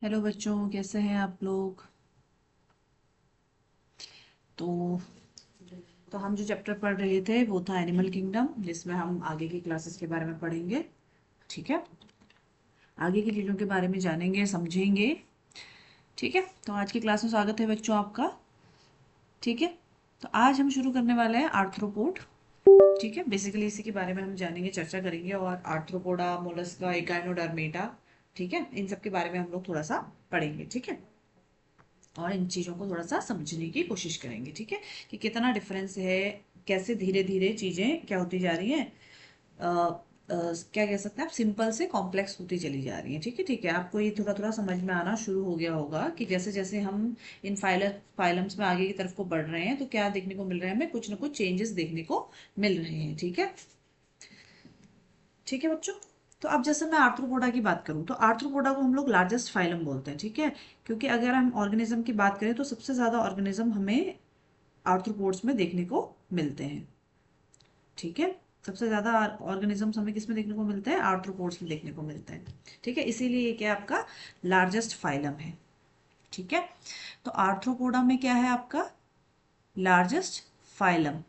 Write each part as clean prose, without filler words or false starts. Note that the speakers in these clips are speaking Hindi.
हेलो बच्चों, कैसे हैं आप लोग। तो हम जो चैप्टर पढ़ रहे थे वो था एनिमल किंगडम, जिसमें हम आगे की क्लासेस के बारे में पढ़ेंगे। ठीक है, आगे की चीज़ों के बारे में जानेंगे, समझेंगे। ठीक है, तो आज की क्लास में स्वागत है बच्चों आपका। ठीक है, तो आज हम शुरू करने वाले हैं आर्थ्रोपोड। ठीक है, बेसिकली इसी के बारे में हम जानेंगे, चर्चा करेंगे। और आर्थ्रोपोडा, मोलस्का, इकाइनोडर्मेटा, ठीक है, इन सब के बारे में हम लोग थोड़ा सा पढ़ेंगे। ठीक है, और इन चीज़ों को थोड़ा सा समझने की कोशिश करेंगे। ठीक है, कि कितना डिफरेंस है, कैसे धीरे धीरे चीज़ें क्या होती जा रही हैं, क्या कह सकते हैं आप, सिंपल से कॉम्प्लेक्स होती चली जा रही हैं। ठीक है, ठीक है, आपको ये थोड़ा थोड़ा समझ में आना शुरू हो गया होगा कि जैसे जैसे हम इन फाइलम्स में आगे की तरफ को बढ़ रहे हैं तो क्या देखने को मिल रहा है, हमें कुछ ना कुछ चेंजेस देखने को मिल रहे हैं। ठीक है, ठीक है बच्चों। तो अब जैसे मैं आर्थ्रोपोडा की बात करूं तो आर्थ्रोपोडा को हम लोग लार्जेस्ट फाइलम बोलते हैं। ठीक है, क्योंकि अगर हम ऑर्गेनिज्म की बात करें तो सबसे ज़्यादा ऑर्गेनिज्म हमें आर्थ्रोपोड्स में देखने को मिलते हैं। ठीक है, सबसे ज़्यादा ऑर्गेनिजम्स हमें किस में देखने को मिलते हैं, आर्थ्रोपोड्स में देखने को मिलते हैं। ठीक है, इसीलिए ये क्या आपका लार्जेस्ट फाइलम है। ठीक है, तो आर्थ्रोपोडा में क्या है आपका लार्जेस्ट फाइलम।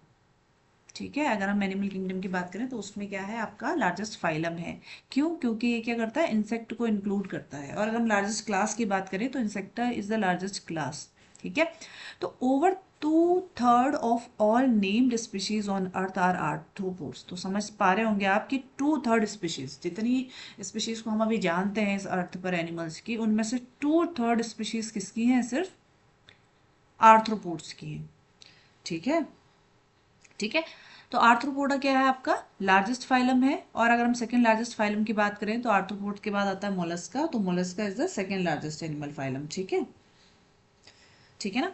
ठीक है, अगर हम एनिमल किंगडम की बात करें तो उसमें क्या है आपका लार्जेस्ट फाइलम है। क्यों? क्योंकि ये क्या करता है, इंसेक्ट को इंक्लूड करता है। और अगर हम लार्जेस्ट क्लास की बात करें तो Insecta is the largest class. ठीक है, तो over 2/3 of all named species on earth are arthropods. तो समझ पा रहे होंगे आप कि 2/3 स्पीशीज, जितनी स्पीशीज को हम अभी जानते हैं इस अर्थ पर एनिमल्स की, उनमें से 2/3 स्पीशीज किसकी हैं, सिर्फ आर्थ्रोपोड्स की हैं। ठीक है, ठीक है, तो आर्थ्रोपोडा क्या है आपका लार्जेस्ट फाइलम है। और अगर हम सेकंड लार्जेस्ट फाइलम की बात करें तो आर्थ्रोपोड के बाद आता है मोलस्का। तो Mollusca is the second largest animal phylum. ठीक है, ठीक है ना।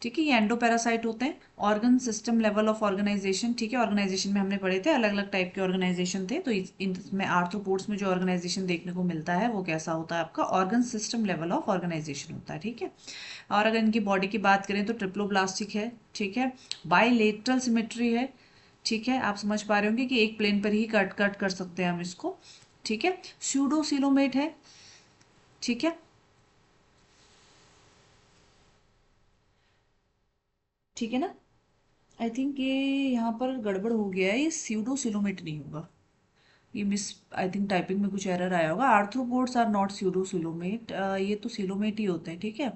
ठीक है, ये एंडोपैरासाइट होते हैं। Organ system level of organisation, ठीक है, ऑर्गेनाइजेशन में हमने पढ़े थे अलग अलग टाइप के ऑर्गेनाइजेशन थे। तो इनमें आर्थ्रोपोड्स में जो ऑर्गेनाइजेशन देखने को मिलता है वो कैसा होता है आपका organ system level of organisation होता है। ठीक है, और अगर इनकी बॉडी की बात करें तो ट्रिप्लोब्लास्टिक है। ठीक है, बाइलेटरल सिमेट्री है। ठीक है, आप समझ पा रहे होंगे कि एक प्लेन पर ही कट कट कर सकते हैं हम इसको। ठीक है, स्यूडोसिलोमेट है। ठीक है, ठीक है ना। आई थिंक ये यहाँ पर गड़बड़ हो गया है, ये स्यूडोसिलोमेट नहीं होगा, ये मिस, आई थिंक टाइपिंग में कुछ एरर आया होगा। आर्थ्रोपोड्स आर नॉट स्यूडोसिलोमेट, ये तो सिलोमेट ही होते हैं। ठीक है,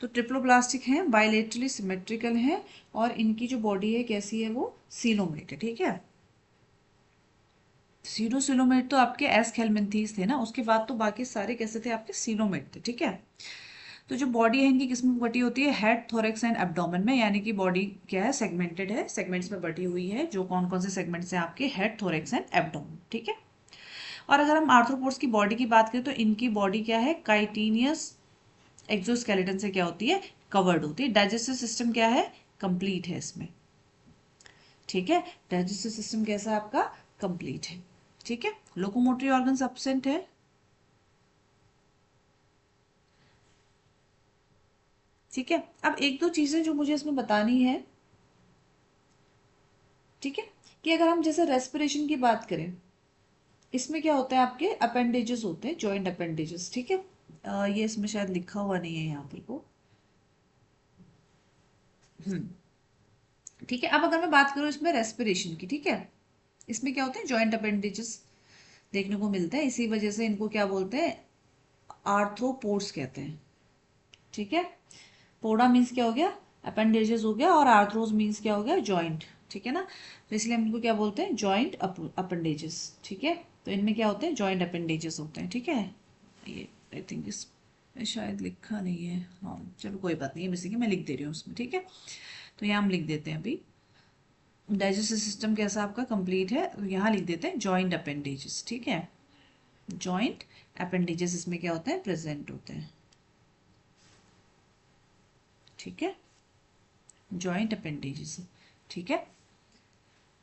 तो ट्रिप्लोब्लास्टिक हैं, बाइलेटरली सिमेट्रिकल हैं, और इनकी जो बॉडी है कैसी है, वो सिलोमेट है। ठीक है, सीरोसिलोमेट तो आपके एस हेलमिंथीस थे ना, उसके बाद तो बाकी सारे कैसे थे आपके सिलोमेट थे। ठीक है, तो जो बॉडी है इनकी किस में बटी होती है, हेड, थोरेक्स एंड एब्डोमेन में। यानी कि बॉडी क्या है, सेगमेंटेड है, सेगमेंट्स में बटी हुई है। जो कौन कौन से सेगमेंट्स हैं आपके, हेड, थोरेक्स एंड एब्डोमेन। ठीक है, और अगर हम आर्थ्रोपोड्स की बॉडी की बात करें तो इनकी बॉडी क्या है, काइटिनियस एक्सोस्केलेटन से क्या होती है, कवर्ड होती है। डाइजेस्टिव सिस्टम क्या है, कंप्लीट है इसमें। ठीक है, डाइजेस्टिव सिस्टम कैसा है आपका, कंप्लीट है। ठीक है, लोकोमोटरी ऑर्गन्स एब्सेंट है। ठीक है, अब एक दो चीजें जो मुझे इसमें बतानी है। ठीक है, कि अगर हम जैसे रेस्पिरेशन की बात करें, इसमें क्या होता है आपके अपेंडेजेस होते हैं, जॉइंट अपेंडेजेस। ठीक है, ये इसमें शायद लिखा हुआ नहीं है यहाँ पर को। हम्म, ठीक है, अब अगर मैं बात करूँ इसमें रेस्पिरेशन की, ठीक है, इसमें क्या होते हैं, जॉइंट अपेंडेजेस देखने को मिलते हैं। इसी वजह से इनको क्या बोलते हैं, आर्थ्रोपोड्स कहते हैं। ठीक है, पोडा मीन्स क्या हो गया, अपेंडेजेस हो गया, और आर्थ्रोज मीन्स क्या हो गया, जॉइंट। ठीक है ना, तो इसलिए हम इनको क्या बोलते हैं, जॉइंट अपेंडेजेस। ठीक है, तो इनमें क्या होते हैं, जॉइंट अपेंडेजेस होते हैं। ठीक है, ये आई थिंक इस शायद लिखा नहीं है। हाँ चलो कोई बात नहीं है, मिसिंग है, मैं लिख दे रही हूँ उसमें। ठीक है, तो यहाँ हम लिख देते हैं अभी, डाइजेस्टिव सिस्टम कैसा आपका कंप्लीट है, तो यहाँ लिख देते हैं जॉइंट अपेंडेजेस। ठीक है, जॉइंट अपेंडेजेस इसमें क्या होते हैं, प्रेजेंट होते हैं। ठीक है, जॉइंट अपेंडेजेस। ठीक है,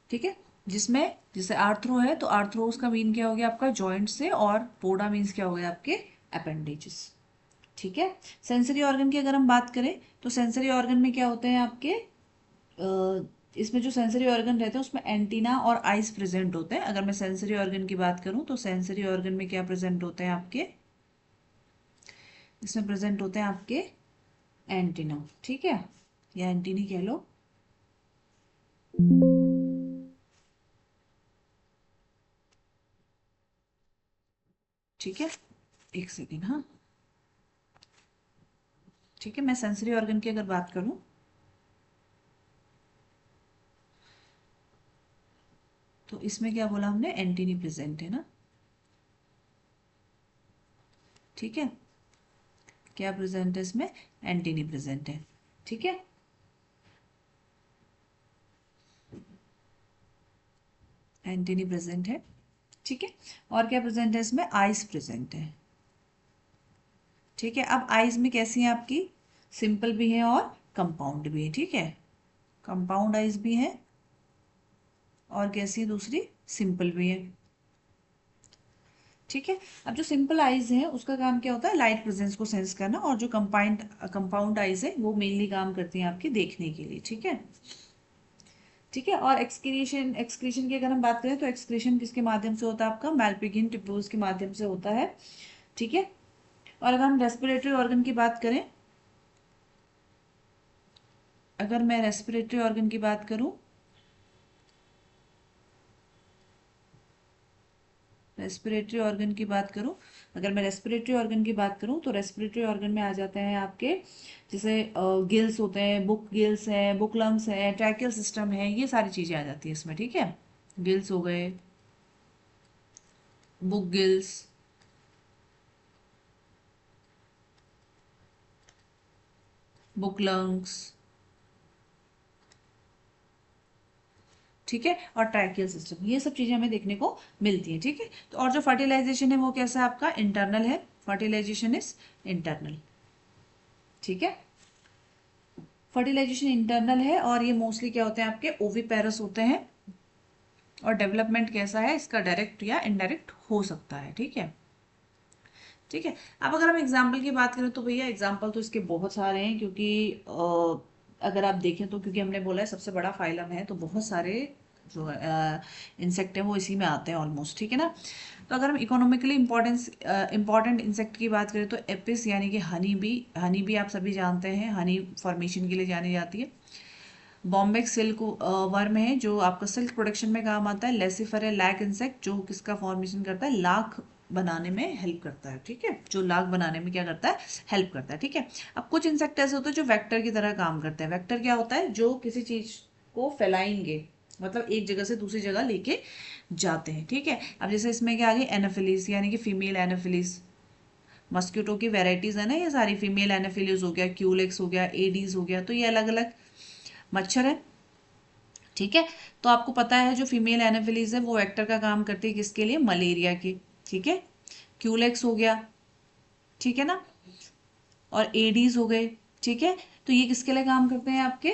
ठीक है, जिसमें जैसे आर्थ्रो है तो आर्थ्रोस का मीन क्या हो गया आपका, जॉइंट से, और पोडा मीन्स क्या हो गया आपके, अपेंडेजेस। ठीक है, सेंसरी ऑर्गन की अगर हम बात करें तो सेंसरी ऑर्गन में क्या होते हैं आपके, इसमें जो सेंसरी ऑर्गन रहते हैं उसमें एंटीना और आइस प्रेजेंट होते हैं। अगर मैं सेंसरी ऑर्गन की बात करूं तो सेंसरी ऑर्गन में क्या प्रेजेंट होते हैं आपके, इसमें प्रेजेंट होते हैं आपके एंटीना, ठीक है, या एंटीनी कह लो। ठीक है, एक सेकेंड, हाँ। ठीक है, मैं सेंसरी ऑर्गन की अगर बात करूं तो इसमें क्या बोला हमने, एंटीनी प्रेजेंट है ना। ठीक है, क्या प्रेजेंट है इसमें, एंटीनी प्रेजेंट है। ठीक है, एंटीनी प्रेजेंट है। ठीक है, और क्या प्रेजेंट है इसमें, आइस प्रेजेंट है। ठीक है, अब आइज में कैसी है आपकी, सिंपल भी है और कंपाउंड भी है। ठीक है, कंपाउंड आइज भी है और कैसी है दूसरी, सिंपल भी है। ठीक है, अब जो सिंपल आइज है उसका काम क्या होता है, लाइट प्रेजेंस को सेंस करना, और जो कंपाउंड आइज है वो मेनली काम करती हैं आपके देखने के लिए। ठीक है, ठीक है, और एक्सक्रीशन की अगर हम बात करें तो एक्सक्रीशन किसके माध्यम से होता है आपका, मैलपिगियन ट्यूब्यूल्स के माध्यम से होता है। ठीक है, और अगर हम रेस्पिरेटरी ऑर्गन की बात करें, अगर मैं रेस्पिरेटरी ऑर्गन की बात करूं, रेस्पिरेटरी ऑर्गन की बात करूं, अगर मैं रेस्पिरेटरी ऑर्गन की बात करूं तो रेस्पिरेटरी ऑर्गन में आ जाते हैं आपके, जैसे गिल्स होते हैं, बुक गिल्स है, बुक लंग्स है, ट्रैकियल सिस्टम है, ये सारी चीजें आ जाती है इसमें। ठीक है, गिल्स हो गए, बुक गिल्स, बुक लंग्स, ठीक है, और ट्रैकियल सिस्टम, ये सब चीजें हमें देखने को मिलती हैं। ठीक है, तो और जो फर्टिलाइजेशन है वो कैसा है आपका, इंटरनल है, फर्टिलाइजेशन इज इंटरनल। ठीक है, फर्टिलाइजेशन इंटरनल है और ये मोस्टली क्या होते हैं आपके, ओविपेरस होते हैं, और डेवलपमेंट कैसा है इसका, डायरेक्ट या इनडायरेक्ट हो सकता है। ठीक है, ठीक है, अब अगर हम एग्जाम्पल की बात करें तो भैया एग्जाम्पल तो इसके बहुत सारे हैं, क्योंकि अगर आप देखें तो, क्योंकि हमने बोला है सबसे बड़ा फाइलम है, तो बहुत सारे जो इंसेक्ट है वो इसी में आते हैं ऑलमोस्ट। ठीक है ना, तो अगर हम इकोनॉमिकली इंपॉर्टेंट इंसेक्ट की बात करें तो एपिस यानी कि हनी बी आप सभी जानते हैं, हनी फॉर्मेशन के लिए जानी जाती है। बॉम्बेक सिल्क वर्म है जो आपका सिल्क प्रोडक्शन में काम आता है। लेसिफर है, लैक इंसेक्ट, जो किसका फॉर्मेशन करता है, लाख बनाने में हेल्प करता है। ठीक है, जो लाख बनाने में क्या करता है, हेल्प करता है। ठीक है, अब कुछ इंसेक्ट ऐसे होते हैं जो वेक्टर की तरह काम करते हैं। वेक्टर क्या होता है, जो किसी चीज को फैलाएंगे, मतलब एक जगह से दूसरी जगह लेके जाते हैं। ठीक है, अब जैसे इसमें क्या आ गई, एनाफिलीज यानी कि फीमेल एनाफिलीज, मस्क्यूटो की वेराइटीज है ना ये सारी, फीमेल एनाफिलीज हो गया, क्यूलेक्स हो गया, एडीज हो गया, तो ये अलग अलग मच्छर है। ठीक है, तो आपको पता है जो फीमेल एनाफिलीज है वो वेक्टर का काम करती है, किसके लिए, मलेरिया के। ठीक है, क्यूलेक्स हो गया, ठीक है ना, और एडीज हो गए। ठीक है, तो ये किसके लिए काम करते हैं आपके,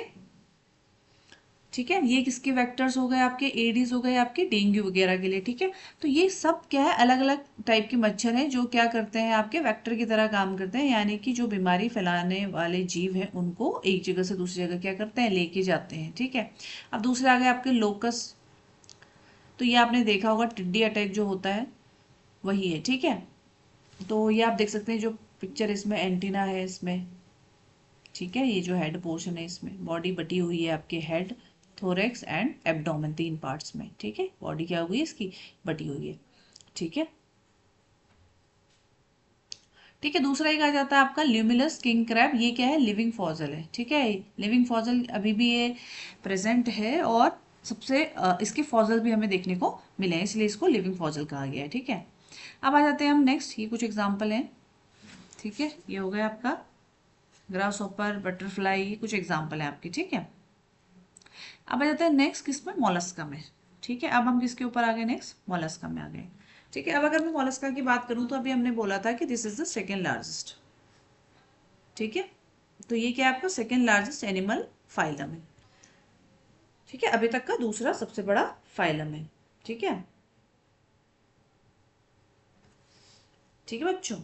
ठीक है, ये किसके वेक्टर्स हो गए आपके, एडीज हो गए आपके डेंगू वगैरह के लिए। ठीक है, तो ये सब क्या है, अलग अलग टाइप के मच्छर हैं जो क्या करते हैं आपके वेक्टर की तरह काम करते हैं, यानी कि जो बीमारी फैलाने वाले जीव हैं उनको एक जगह से दूसरी जगह क्या करते हैं, लेके जाते हैं। ठीक है, अब दूसरे आ गए आपके लोकस, तो ये आपने देखा होगा टिड्डी अटैक जो होता है वही है। ठीक है, तो ये आप देख सकते हैं जो पिक्चर इसमें एंटीना है इसमें। ठीक है, ये जो हेड पोर्शन है इसमें बॉडी बटी हुई है आपके हेड, थोरेक्स एंड एब्डोमेन, तीन पार्ट्स में। ठीक है, बॉडी क्या हुई है इसकी, बटी हुई है। ठीक है, ठीक है, दूसरा एक आ जाता है आपका ल्यूमिनस किंग क्रैब, ये क्या है, लिविंग फॉसिल है। ठीक है, लिविंग फॉसिल अभी भी ये प्रेजेंट है, और सबसे इसके फॉसिल भी हमें देखने को मिले हैं, इसलिए इसको लिविंग फॉसिल कहा गया है। ठीक है, अब आ जाते हैं हम नेक्स्ट, ये कुछ एग्जाम्पल हैं। ठीक है, ये हो गया आपका ग्रास हॉपर, बटरफ्लाई, ये कुछ एग्जाम्पल है आपके। ठीक है, अब आ जाते हैं नेक्स्ट किस में, मोलस्का में। ठीक है, अब हम किसके ऊपर आ गए, नेक्स्ट मोलस्का में आ गए। ठीक है, अब अगर मैं मोलस्का की बात करूं तो अभी हमने बोला था कि this is the second largest. ठीक है, तो ये क्या है आपका सेकेंड लार्जेस्ट एनिमल फाइलम है। ठीक है, अभी तक का दूसरा सबसे बड़ा फाइलम है। ठीक है, ठीक है बच्चों,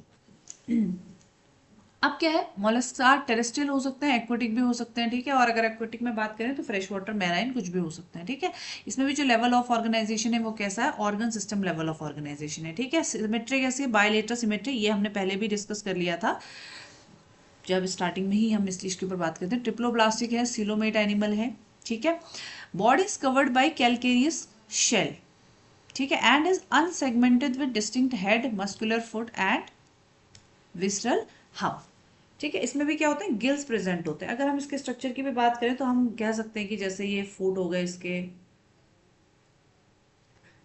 अब क्या है, मोलस्का टेरेस्ट्रियल हो सकते हैं, एक्वेटिक भी हो सकते हैं, ठीक है। और अगर एक्वेटिक में बात करें तो फ्रेश वाटर, मैराइन, कुछ भी हो सकते हैं, ठीक है। इसमें भी जो लेवल ऑफ ऑर्गेनाइजेशन है वो कैसा है, organ system level of organisation है, ठीक है। सिमेट्री कैसी है, बायलेटरल सिमेट्री, ये हमने पहले भी डिस्कस कर लिया था जब स्टार्टिंग में ही हम इस चीज के ऊपर बात करते हैं। ट्रिप्लोब्लास्टिक है, सिलोमेट एनिमल है, ठीक है। Body is covered by calcareous shell, ठीक है, and is unsegmented with distinct head, muscular foot and visceral hump, ठीक है। इसमें भी क्या होते हैं, गिल्स प्रेजेंट होते हैं। अगर हम इसके स्ट्रक्चर की भी बात करें तो हम कह सकते हैं कि जैसे ये फुट हो गए इसके,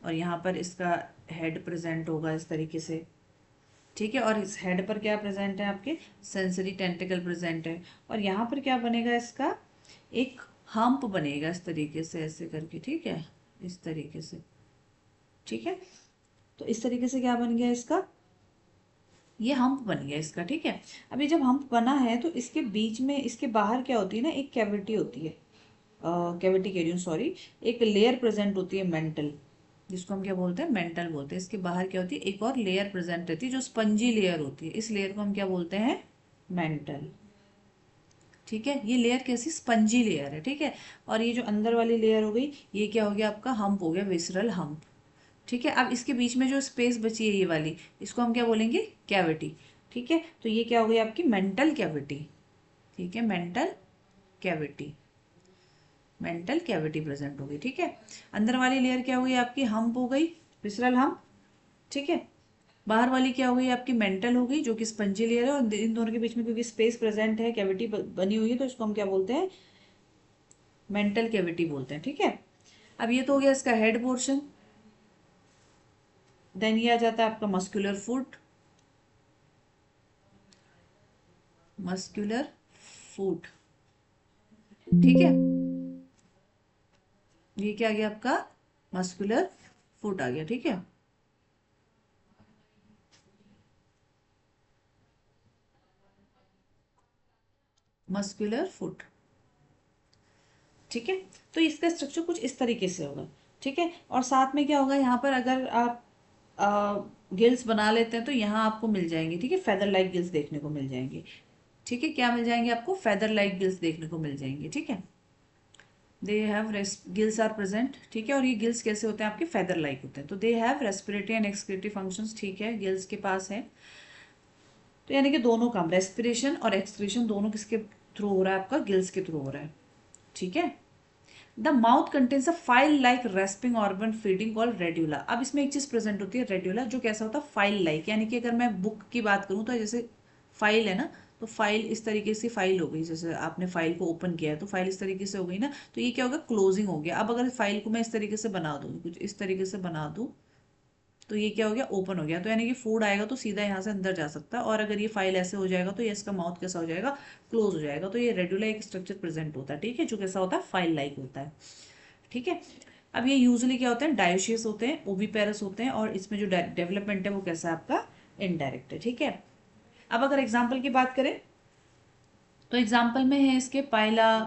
और यहाँ पर इसका हेड प्रेजेंट होगा इस तरीके से, ठीक है। और इस हेड पर क्या प्रेजेंट है, आपके सेंसरी टेंटिकल प्रेजेंट है। और यहाँ पर क्या बनेगा, इसका एक हम्प बनेगा इस तरीके से, ऐसे करके, ठीक है, इस तरीके से, ठीक है। तो इस तरीके से क्या बन गया इसका, ये हम्प बन गया इसका, ठीक है। अब ये जब हम्प बना है तो इसके बीच में, इसके बाहर क्या होती है ना, एक कैविटी होती है, कैविटी कह रही हूँ, सॉरी, एक लेयर प्रेजेंट होती है मेंटल, जिसको हम क्या बोलते हैं, मेंटल बोलते हैं। इसके बाहर क्या होती है, एक और लेयर प्रेजेंट रहती है जो स्पंजी लेयर होती है। इस लेयर को हम क्या बोलते हैं, मेंटल, ठीक है। ये लेयर कैसी, स्पंजी लेयर है, ठीक है। और ये जो अंदर वाली लेयर हो गई, ये क्या हो गया आपका, हम्प हो गया, विसरल हम्प, ठीक है। अब इसके बीच में जो स्पेस बची है ये वाली, इसको हम क्या बोलेंगे, कैविटी, ठीक है। तो ये क्या हो गई आपकी मेंटल कैविटी, ठीक है, mantle cavity, mantle cavity present हो गई, ठीक है। अंदर वाली लेयर क्या हुई आपकी, हम्प हो गई, विसरल हम्प, ठीक है। बाहर वाली क्या हो गई आपकी, मेंटल हो गई, जो कि स्पंजी लेयर है। और इन दोनों के बीच में क्योंकि स्पेस प्रेजेंट है, कैविटी बनी हुई है, तो इसको हम क्या बोलते हैं, मेंटल कैविटी बोलते हैं, ठीक है। अब ये तो हो गया इसका हेड पोर्शन। देन ये आ जाता है आपका मस्कुलर फुट, मस्कुलर फुट, ठीक है। ये क्या आ गया आपका, मस्कुलर फुट आ गया, ठीक है। मस्कुलर फुट, ठीक है। तो इसका स्ट्रक्चर कुछ इस तरीके से होगा, ठीक है। और साथ में क्या होगा, यहाँ पर अगर आप गिल्स बना लेते हैं तो यहाँ आपको मिल जाएंगे, ठीक है, फेदर लाइक गिल्स देखने को मिल जाएंगे, ठीक है। क्या मिल जाएंगे आपको, फेदर लाइक गिल्स देखने को मिल जाएंगे, ठीक है। They have gills are present, ठीक है। और ये गिल्स कैसे होते हैं आपके, फेदर लाइक होते हैं। तो they have respiratory and excretory functions, ठीक है, गिल्स के पास है। तो यानी कि दोनों काम, रेस्पिरेशन और एक्सक्रीशन दोनों किसके थ्रू हो रहा है, आपका गिल्स के थ्रू हो रहा है, ठीक है। The mouth contains a file like respiring organ feeding called radula. अब इसमें एक चीज प्रेजेंट होती है, रेड्यूला, जो कैसा होता है, फाइल लाइक। यानी कि अगर मैं बुक की बात करूं तो जैसे फाइल है ना, तो फाइल इस तरीके से फाइल हो गई, जैसे आपने फाइल को ओपन किया है तो फाइल इस तरीके से हो गई ना, तो ये क्या होगा, क्लोजिंग हो गया। अब अगर फाइल को मैं इस तरीके से बना दूं, कुछ इस तरीके से बना दूं, तो ये क्या हो गया, ओपन हो गया। तो यानी कि फूड आएगा तो सीधा यहाँ से अंदर जा सकता है। और अगर ये फाइल ऐसे हो जाएगा तो ये इसका माउथ कैसा हो जाएगा, क्लोज हो जाएगा। तो ये रेडुला एक स्ट्रक्चर प्रेजेंट होता है, ठीक है, जो कैसा होता है, फाइल लाइक होता है, ठीक है। अब ये यूजुअली क्या होते हैं, डायोशियस होते हैं, ओविपेरस होते हैं। और इसमें जो डेवलपमेंट है वो कैसा है आपका, इनडायरेक्ट है, ठीक है। अब अगर एग्जाम्पल की बात करें तो एग्जाम्पल में है इसके पाइला,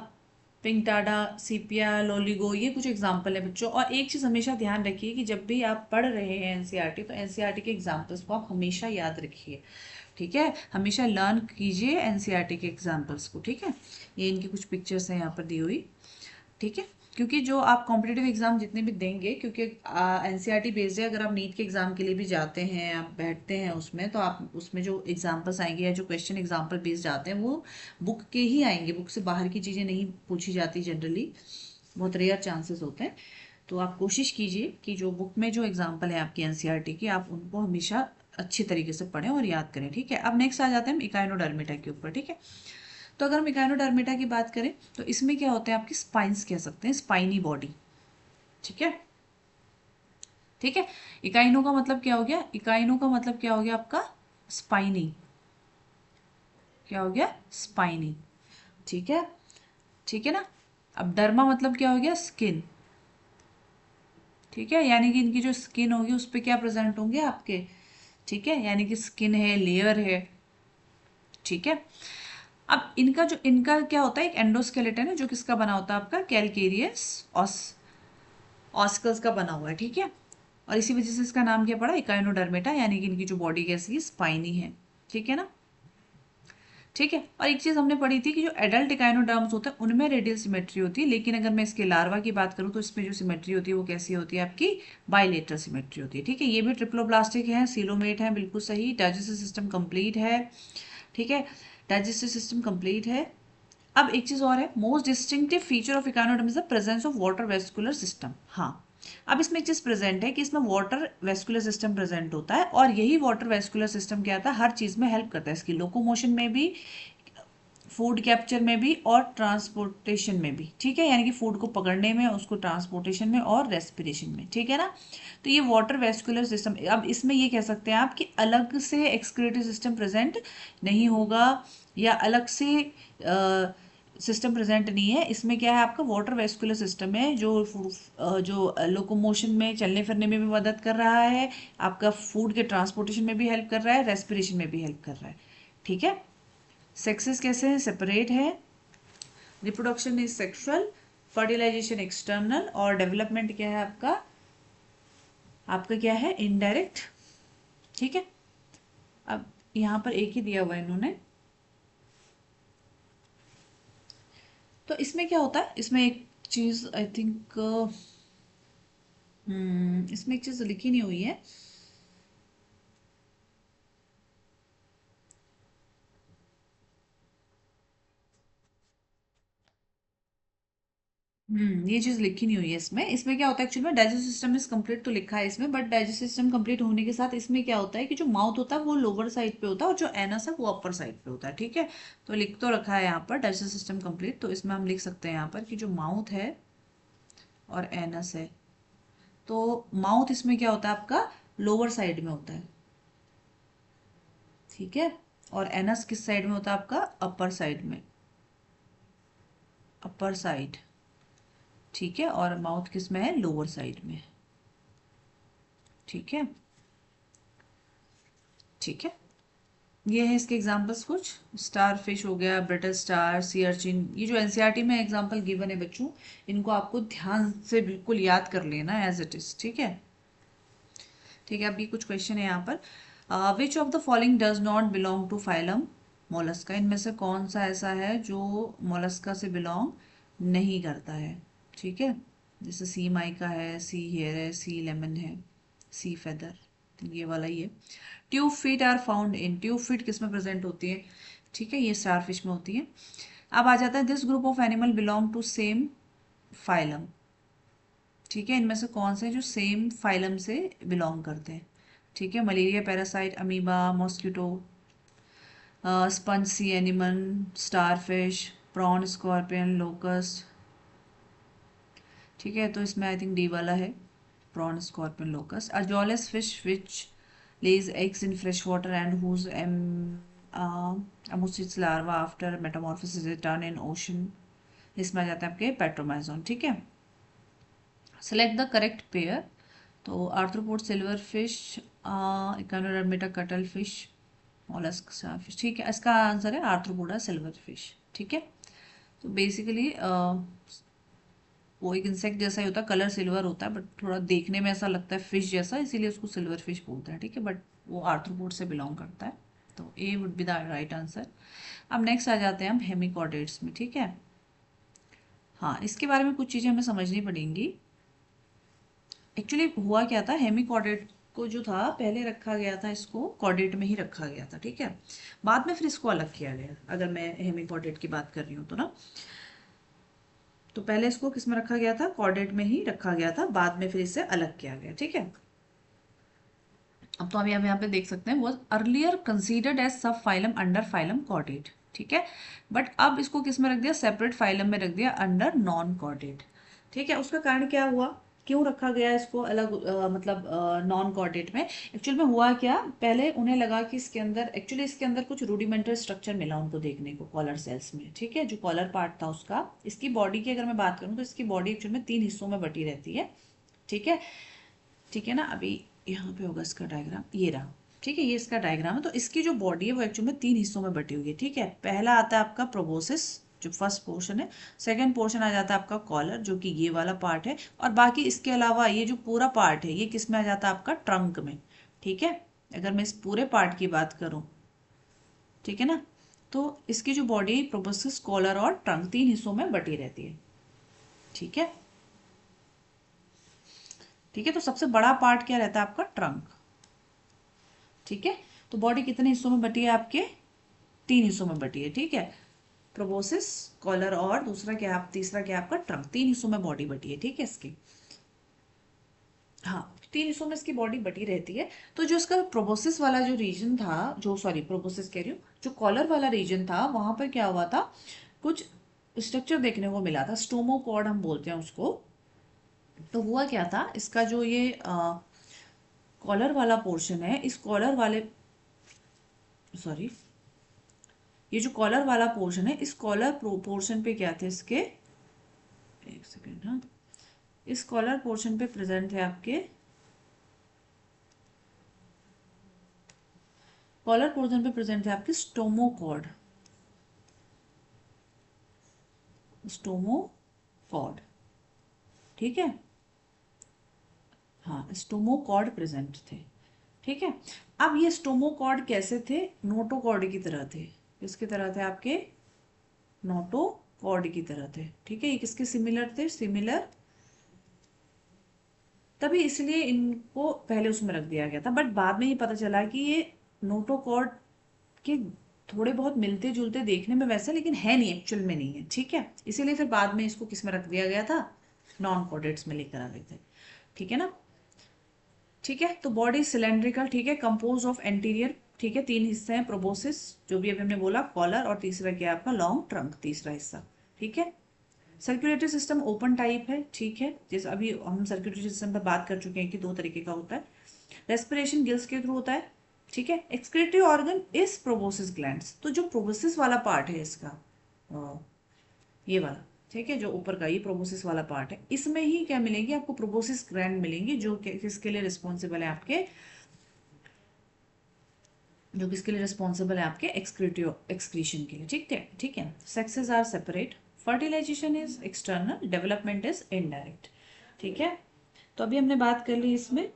पिंकटाडा, सीपिया, लोलिगो, ये कुछ एग्जाम्पल है बच्चों। और एक चीज़ हमेशा ध्यान रखिए कि जब भी आप पढ़ रहे हैं एनसीईआरटी, तो एनसीईआरटी के एग्जाम्पल्स को आप हमेशा याद रखिए, ठीक है। हमेशा लर्न कीजिए एनसीईआरटी के एग्जाम्पल्स को, ठीक है। ये इनकी कुछ पिक्चर्स हैं यहाँ पर दी हुई, ठीक है। क्योंकि जो आप कॉम्पिटेटिव एग्जाम जितने भी देंगे, क्योंकि एनसीईआरटी बेस्ड है, अगर आप नीट के एग्जाम के लिए भी जाते हैं, आप बैठते हैं उसमें, तो आप उसमें जो एग्जाम्पल्स आएंगे या जो क्वेश्चन एग्जाम्पल बेस्ड आते हैं वो बुक के ही आएंगे, बुक से बाहर की चीज़ें नहीं पूछी जाती जनरली, बहुत रेयर चांसेस होते हैं। तो आप कोशिश कीजिए कि जो बुक में जो एग्जाम्पल है आपकी एनसीईआरटी की, आप उनको हमेशा अच्छी तरीके से पढ़ें और याद करें, ठीक है। अब नेक्स्ट आ जाते हैं हम इकाइनोडर्मिटा के ऊपर, ठीक है। तो अगर हम इकाइनोडर्मिटा की बात करें तो इसमें क्या होते हैं, आपकी स्पाइंस कह सकते हैं, स्पाइनी बॉडी, ठीक है, ठीक है। इकाइनो का मतलब क्या हो गया, इकाइनो का मतलब क्या हो गया आपका, स्पाइनी, क्या हो गया, स्पाइनी, ठीक है, ठीक है ना। अब डर्मा मतलब क्या हो गया, स्किन, ठीक है। यानी कि इनकी जो स्किन होगी उस पर क्या प्रेजेंट होंगे आपके, ठीक है, यानी कि स्किन है, लेयर है, ठीक है। अब इनका क्या होता है, एक एंडोस्केलेटन है जो किसका बना होता है, आपका कैलकेरियस ऑस्कल्स का बना हुआ है, ठीक है। और इसी वजह से इसका नाम क्या पड़ा, इकाइनोडर्मेटा, यानी कि इनकी जो बॉडी कैसी है, स्पाइनी है, ठीक है ना। ठीक है। और एक चीज हमने पढ़ी थी कि जो एडल्ट इकाइनोडर्म्स होते हैं उनमें रेडियल सिमेट्री होती है, लेकिन अगर मैं इसके लार्वा की बात करूं तो इसमें जो सिमेट्री होती है वो कैसी होती है आपकी, बाइलेटरल सिमेट्री होती है। ठीक है, ये भी ट्रिप्लोब्लास्टिक है, सीलोमेट है, बिल्कुल सही। डाइजेस्टिव सिस्टम कंप्लीट है। ठीक है, डाइजेस्टिव सिस्टम कंप्लीट है। अब एक चीज और है, most distinctive feature of echinoderm is the presence of water vascular system. हाँ, अब इसमें एक चीज प्रेजेंट है कि इसमें वाटर वेस्कुलर सिस्टम प्रेजेंट होता है, और यही वाटर वेस्कुलर सिस्टम क्या था, हर चीज में हेल्प करता है, इसकी लोकोमोशन में भी, फूड कैप्चर में भी, और ट्रांसपोर्टेशन में भी। ठीक है, यानी कि फूड को पकड़ने में, उसको ट्रांसपोर्टेशन में और रेस्पिरेशन में। ठीक है ना, तो ये वाटर वेस्कुलर सिस्टम, अब इसमें ये कह सकते हैं आप कि अलग से एक्सक्रीटरी सिस्टम प्रेजेंट नहीं होगा, या अलग से सिस्टम प्रेजेंट नहीं है। इसमें क्या है, आपका वाटर वेस्कुलर सिस्टम है जो लोकोमोशन में, चलने फिरने में भी मदद कर रहा है, आपका फूड के ट्रांसपोर्टेशन में भी हेल्प कर रहा है, रेस्पिरेशन में भी हेल्प कर रहा है। ठीक है, सेक्सेस कैसे हैं, सेपरेट है। Reproduction is sexual, fertilisation external, और डेवलपमेंट क्या है आपका, आपका क्या है, इनडायरेक्ट। ठीक है, अब यहां पर एक ही दिया हुआ है इन्होंने, तो इसमें क्या होता है, इसमें एक चीज आई थिंक, इसमें एक चीज लिखी नहीं हुई है। ये चीज लिखी नहीं हुई है इसमें। इसमें क्या होता है एक्चुअली में, डाइजेस्टिव सिस्टम इज कंप्लीट तो लिखा है इसमें, बट डाइजेस्टिव सिस्टम कंप्लीट होने के साथ इसमें क्या होता है कि जो माउथ होता है वो लोअर साइड पे होता है, और जो एनस है वो अपर साइड पे होता है। ठीक है, तो लिख तो रखा है यहाँ पर डाइजेस्टिव सिस्टम कंप्लीट, तो इसमें हम लिख सकते हैं यहाँ पर कि जो माउथ है और एनस है, तो माउथ इसमें क्या होता है आपका, लोअर साइड में होता है। ठीक है, और एनस किस साइड में होता है आपका, अपर साइड में, अपर साइड। ठीक है, और माउथ किस में है, लोअर साइड में। ठीक है, ठीक है, ये है इसके एग्जांपल्स कुछ। स्टार फिश हो गया, ब्रिटल स्टार, सी अर्चिन, ये जो एनसीईआरटी में एग्जांपल गिवन है बच्चों, इनको आपको ध्यान से बिल्कुल याद कर लेना एज इट इज। ठीक है, ठीक है। अभी कुछ क्वेश्चन है यहाँ पर, which of the following does not belong to phylum Mollusca, इनमें से कौन सा ऐसा है जो मोलस्का से बिलोंग नहीं करता है। ठीक है, जैसे सी माइका है, सी हेयर है, सी लेमन है, सी फेदर, ये वाला ही है। Tube feet are found in, tube feet किस में प्रेजेंट होती है, ठीक है, ये स्टारफिश में होती है। अब आ जाता है, this group of animal belong to same phylum. ठीक है, इनमें से कौन से जो सेम फाइलम से बिलोंग करते हैं। ठीक है, malaria parasite, amoeba, mosquito, sponge sea animal, starfish, prawn, scorpion, locust. ठीक है, तो इसमें आई थिंक डी वाला है, prawn, scorpion, locust. A jawless fish which lays eggs in fresh water and whose amocytes larva after metamorphosis return in ocean, इसमें आ जाता है आपके पेट्रोमाइजोन। ठीक है, सेलेक्ट द करेक्ट पेयर, तो arthropod silver fish, Echinodermata cuttle fish, mollusc fish. ठीक है, इसका आंसर है आर्थ्रोपोडा सिल्वर फिश। ठीक है, तो बेसिकली वो एक इंसेक्ट जैसा ही होता है, कलर सिल्वर होता है, बट थोड़ा देखने में ऐसा लगता है फिश जैसा, इसीलिए उसको सिल्वर फिश बोलते हैं। ठीक है, बट वो आर्थ्रोपोड से बिलोंग करता है, तो A would be the right answer. अब नेक्स्ट आ जाते हैं हम हेमिकॉर्डेट्स में। ठीक है, हाँ, इसके बारे में कुछ चीज़ें हमें समझनी पड़ेंगी। एक्चुअली हुआ क्या था, हेमिकॉर्डेट को जो था पहले रखा गया था, इसको कॉर्डेट में ही रखा गया था। ठीक है, बाद में फिर इसको अलग किया गया, अगर मैं हेमिकॉर्डेट की बात कर रही हूँ तो ना, तो पहले इसको किस में रखा गया था, कॉर्डेट में ही रखा गया था, बाद में फिर इसे अलग किया गया। ठीक है, अब तो हम यहाँ पे देख सकते हैं, वॉज अर्लियर कंसीडर्ड एज सब फाइलम अंडर फाइलम कॉर्डेट। ठीक है, बट अब इसको किस में रख दिया, सेपरेट फाइलम में रख दिया, अंडर नॉन कॉर्डेट। ठीक है, उसका कारण क्या हुआ, क्यों रखा गया इसको अलग, मतलब नॉन कॉर्डेट में। एक्चुअल में हुआ क्या, पहले उन्हें लगा कि इसके अंदर, एक्चुअली इसके अंदर कुछ रूडिमेंटरी स्ट्रक्चर मिला उनको देखने को कॉलर सेल्स में। ठीक है, जो कॉलर पार्ट था उसका, इसकी बॉडी की अगर मैं बात करूँ तो इसकी बॉडी एक्चुअल में 3 हिस्सों में बटी रहती है। ठीक है, ठीक है ना, अभी यहाँ पे होगा इसका डायग्राम, ये रहा। ठीक है, ये इसका डायग्राम है, तो इसकी जो बॉडी है वो एक्चुअल में 3 हिस्सों में बटी हुई है। ठीक है, पहला आता है आपका प्रोबोसिस, जो फर्स्ट पोर्शन है। सेकंड पोर्शन आ जाता है आपका कॉलर, जो कि ये वाला पार्ट है, और बाकी इसके अलावा ये जो पूरा पार्ट है ये किस में आ जाता है, आपका ट्रंक में। ठीक है, अगर मैं इस पूरे पार्ट की बात करूं, ठीक है ना, तो इसकी जो बॉडी प्रोबोसिस, कॉलर और ट्रंक 3 हिस्सों में बटी रहती है। ठीक है, ठीक है। तो सबसे बड़ा पार्ट क्या रहता है आपका? ट्रंक। ठीक है, तो बॉडी कितने हिस्सों में बटी है आपके? 3 हिस्सों में बटी है। ठीक है, प्रोबोसिस, कॉलर और दूसरा क्या, आप तीसरा क्या आपका? ट्रंक। 3 हिस्सों में बॉडी बटी है। ठीक है, इसकी, हाँ, 3 हिस्सों में इसकी बॉडी बटी रहती है। तो जो इसका प्रोबोसिस वाला जो रीजन था, जो सॉरी प्रोबोसिस कह रही हूँ, जो कॉलर वाला रीजन था, वहां पर क्या हुआ था, कुछ स्ट्रक्चर देखने को मिला था, स्टोमोकॉर्ड हम बोलते हैं उसको। तो हुआ क्या था, इसका जो ये कॉलर वाला पोर्शन है, इस कॉलर वाले, सॉरी, ये जो कॉलर वाला पोर्शन है, इस कॉलर पोर्शन पे क्या थे इसके, एक सेकेंड, हाँ, इस कॉलर पोर्शन पे प्रेजेंट है आपके, कॉलर पोर्शन पे प्रेजेंट है आपके स्टोमोकॉर्ड, स्टोमोकॉर्ड। ठीक है, हाँ, स्टोमोकॉर्ड प्रेजेंट थे। ठीक है, अब ये स्टोमोकॉर्ड कैसे थे? नोटोकॉर्ड की तरह थे। किसकी तरह थे आपके? नोटोकॉर्ड की तरह थे। ठीक है, ये किसके सिमिलर थे? सिमिलर, तभी इसलिए इनको पहले उसमें रख दिया गया था। बट बाद में ये पता चला कि ये नोटोकॉर्ड के थोड़े बहुत मिलते जुलते देखने में वैसे, लेकिन है नहीं, एक्चुअल में नहीं है। ठीक है, इसीलिए फिर बाद में इसको किस में रख दिया गया था? नॉन कॉर्डेट्स में लेकर आ गए थे। ठीक है ना? ठीक है, तो बॉडी सिलेंड्रिकल, ठीक है, कंपोज ऑफ एंटीरियर, ठीक है, 3 हिस्से हैं, प्रोबोसिस, जो भी अभी हमने बोला, कॉलर, और तीसरा क्या है आपका? लॉन्ग ट्रंक, तीसरा हिस्सा। ठीक है, सर्कुलेटरी सिस्टम ओपन टाइप है। ठीक है, जैसे अभी हम सर्कुलेटरी सिस्टम पर बात कर चुके हैं कि 2 तरीके का होता है। रेस्पिरेशन गिल्स के थ्रू होता है। ठीक है, excretory organ is proboscis glands. तो जो प्रोबोसिस वाला पार्ट है इसका, ये वाला, ठीक है, जो ऊपर का ये प्रोबोसिस वाला पार्ट है, इसमें ही क्या मिलेंगे आपको? प्रोबोसिस ग्लैंड मिलेंगे, जो किसके लिए रिस्पॉन्सिबल है आपके, जो किसके लिए रिस्पॉन्सिबल है आपके? एक्सक्रीशन के लिए। ठीक है, ठीक है। Sexes are separate, fertilisation is external, development is indirect. ठीक है, तो अभी हमने बात कर ली इसमें।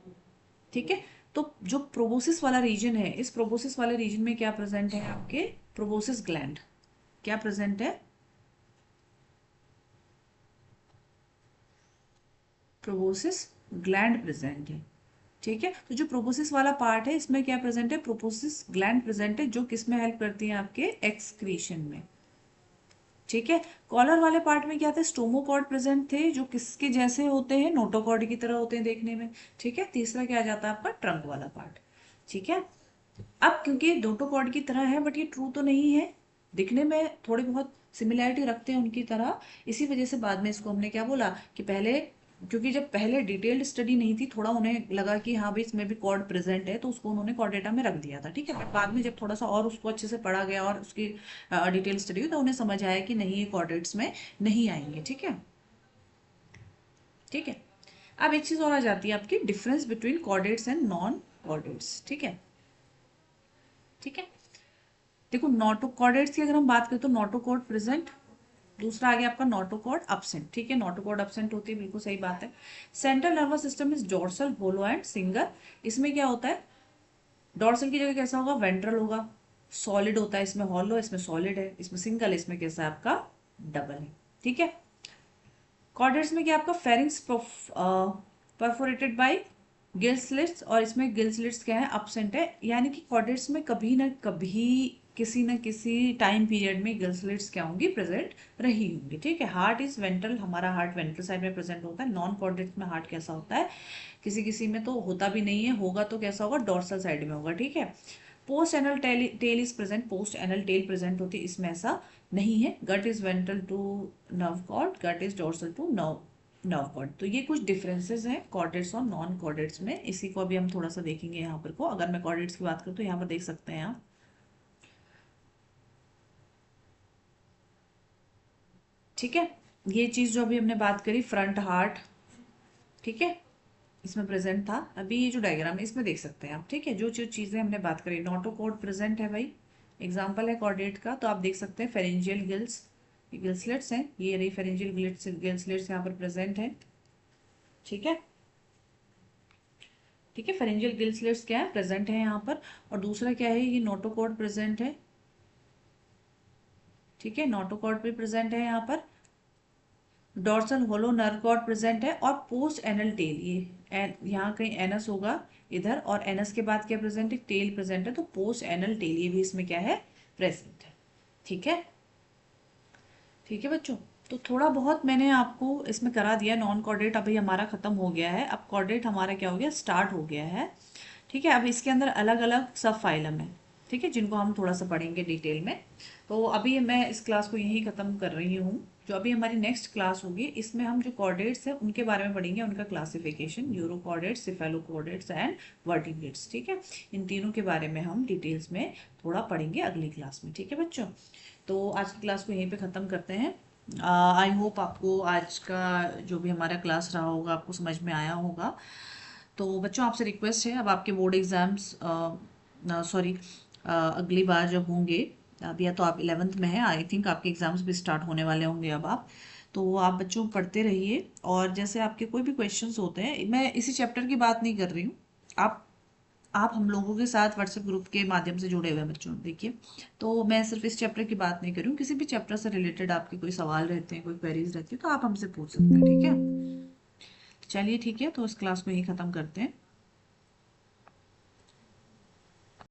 ठीक है, तो जो प्रोबोसिस वाला रीजन है, इस प्रोबोसिस वाले रीजन में क्या प्रेजेंट है आपके? Proboscis gland. क्या प्रेजेंट है? प्रोबोसिस ग्लैंड प्रेजेंट है। ठीक है, तो जो प्रोबोसिस वाला पार्ट है, इसमें क्या प्रेजेंट है? प्रोबोसिस ग्लैंड प्रेजेंट है, जो किस में हेल्प करती है आपके? एक्सक्रीशन में। ठीक है, कॉलर वाले पार्ट में क्या थे? स्टोमोकॉर्ड प्रेजेंट थे, जो किसके जैसे होते हैं? नोटोकॉर्ड की तरह होते हैं देखने में। ठीक है, तीसरा क्या आ जाता है आपका? ट्रंक वाला पार्ट। ठीक है, अब क्योंकि नोटोकॉर्ड की तरह है, बट ये ट्रू तो नहीं है, दिखने में थोड़ी बहुत सिमिलैरिटी रखते हैं उनकी तरह, इसी वजह से बाद में इसको हमने क्या बोला कि पहले, क्योंकि जब पहले डिटेल्ड स्टडी नहीं थी, थोड़ा उन्हें लगा कि हाँ भाई इसमें भी कॉर्ड प्रेजेंट है, तो उसको उन्होंने कॉर्ड डेटा में रख दिया था। ठीक है, बट बाद में जब थोड़ा सा और उसको अच्छे से पढ़ा गया और उसकी डिटेल स्टडी हुई, तो उन्हें समझ आया कि नहीं, ये कॉर्डेट्स में नहीं आएंगे। ठीक है, ठीक है। अब एक चीज और आ जाती है आपकी, difference between chordates and non chordates. ठीक है, ठीक है, देखो, नोटोकॉर्डेट्स की अगर हम बात करें तो नोटोकॉर्ड प्रेजेंट, दूसरा आ गया आपका नोटोकॉर्ड अपसेंट। ठीक है, नोटोकॉर्ड अपसेंट होती है, बिल्कुल सही बात है। Central nervous system is dorsal, hollow and single. इसमें क्या होता है? डोर्सल की जगह कैसा होगा? वेंट्रल होगा। सॉलिड होता है, इसमें हॉलो, इसमें सॉलिड है, इसमें सिंगल, इसमें कैसा है आपका? डबल है। ठीक है, कॉर्डेट्स में क्या आपका? Pharynx perforated bye gill slits, और इसमें गिल स्लिट्स क्या है? अपसेंट है। यानी कि कॉर्डेट्स में कभी ना कभी, किसी न किसी टाइम पीरियड में गिल स्लिट्स क्या होंगी? प्रेजेंट रही होंगी। ठीक है, हार्ट इज वेंट्रल, हमारा हार्ट वेंट्रल साइड में प्रेजेंट होता है। नॉन कॉर्डेट्स में हार्ट कैसा होता है? किसी किसी में तो होता भी नहीं है, होगा तो कैसा होगा? डोर्सल साइड में होगा। ठीक है, post anal tail is present, post anal tail present होती है, इसमें ऐसा नहीं है। Gut is ventral to nerve cord, gut is dorsal to nerve cord. तो ये कुछ डिफरेंसेस हैं कॉर्डेट्स और नॉन कॉर्डेट्स में, इसी को अभी हम थोड़ा सा देखेंगे यहाँ पर को। अगर मैं कॉर्डेट्स की बात करूँ तो यहाँ पर देख सकते हैं आप। ठीक है, ये चीज जो अभी हमने बात करी, फ्रंट हार्ट, ठीक है, इसमें प्रेजेंट था। अभी ये जो डायग्राम है इसमें देख सकते हैं आप। ठीक है, जो जो चीजें हमने बात करी, नोटोकॉर्ड प्रेजेंट है भाई, एग्जाम्पल है कॉर्डेट का, तो आप देख सकते हैं फेरेंजियल गिल्स, गिल्सलेट्स हैं, ये रही फेरेंजियल गिल्सलेट्स यहाँ पर प्रेजेंट है। ठीक है, ठीक है, फेरेंजियल गिल्सलेट्स क्या है? प्रेजेंट है यहाँ पर। और दूसरा क्या है? ये नोटोकॉर्ड प्रेजेंट है। ठीक है, नोटोकॉर्ड भी प्रेजेंट है यहाँ पर, dorsal hollow nerve cord present है, और पोस्ट एनल टेल, ये यहाँ कहीं एनस होगा इधर, और एनस के बाद क्या प्रेजेंट है, टेल प्रेजेंट है, तो पोस्ट एनल टेल ये भी इसमें क्या है, प्रेजेंट है। ठीक है, ठीक है बच्चों, तो थोड़ा बहुत मैंने आपको इसमें करा दिया। नॉन कॉर्डेट अभी हमारा खत्म हो गया है, अब कॉर्डेट हमारा क्या हो गया, स्टार्ट हो गया है। ठीक है, अब इसके अंदर अलग अलग सब फाइलम है, ठीक है, जिनको हम थोड़ा सा पढ़ेंगे डिटेल में। तो अभी मैं इस क्लास को यहीं ख़त्म कर रही हूँ। जो अभी हमारी नेक्स्ट क्लास होगी, इसमें हम जो कॉर्डेट्स हैं उनके बारे में पढ़ेंगे, उनका classification, urochordates, cephalochordates and vertebrates. ठीक है, इन तीनों के बारे में हम डिटेल्स में थोड़ा पढ़ेंगे अगली क्लास में। ठीक है बच्चों, तो आज की क्लास को यहीं पे ख़त्म करते हैं। आई होप आपको आज का जो भी हमारा क्लास रहा होगा आपको समझ में आया होगा। तो बच्चों आपसे रिक्वेस्ट है, अब आपके बोर्ड एग्ज़ाम्स सॉरी अगली बार जब होंगे, अभी या तो आप 11th में हैं, आई थिंक आपके एग्ज़ाम्स भी स्टार्ट होने वाले होंगे अब आप, तो आप बच्चों पढ़ते रहिए। और जैसे आपके कोई भी क्वेश्चंस होते हैं, मैं इसी चैप्टर की बात नहीं कर रही हूँ, आप हम लोगों के साथ व्हाट्सएप ग्रुप के माध्यम से जुड़े हुए हैं बच्चों, देखिए, तो मैं सिर्फ इस चैप्टर की बात नहीं कर रही हूँ, किसी भी चैप्टर से रिलेटेड आपके कोई सवाल रहते हैं, कोई क्वेरीज रहती है, तो आप हमसे पूछ सकते हैं। ठीक है, चलिए ठीक है, तो इस क्लास को यही ख़त्म करते हैं।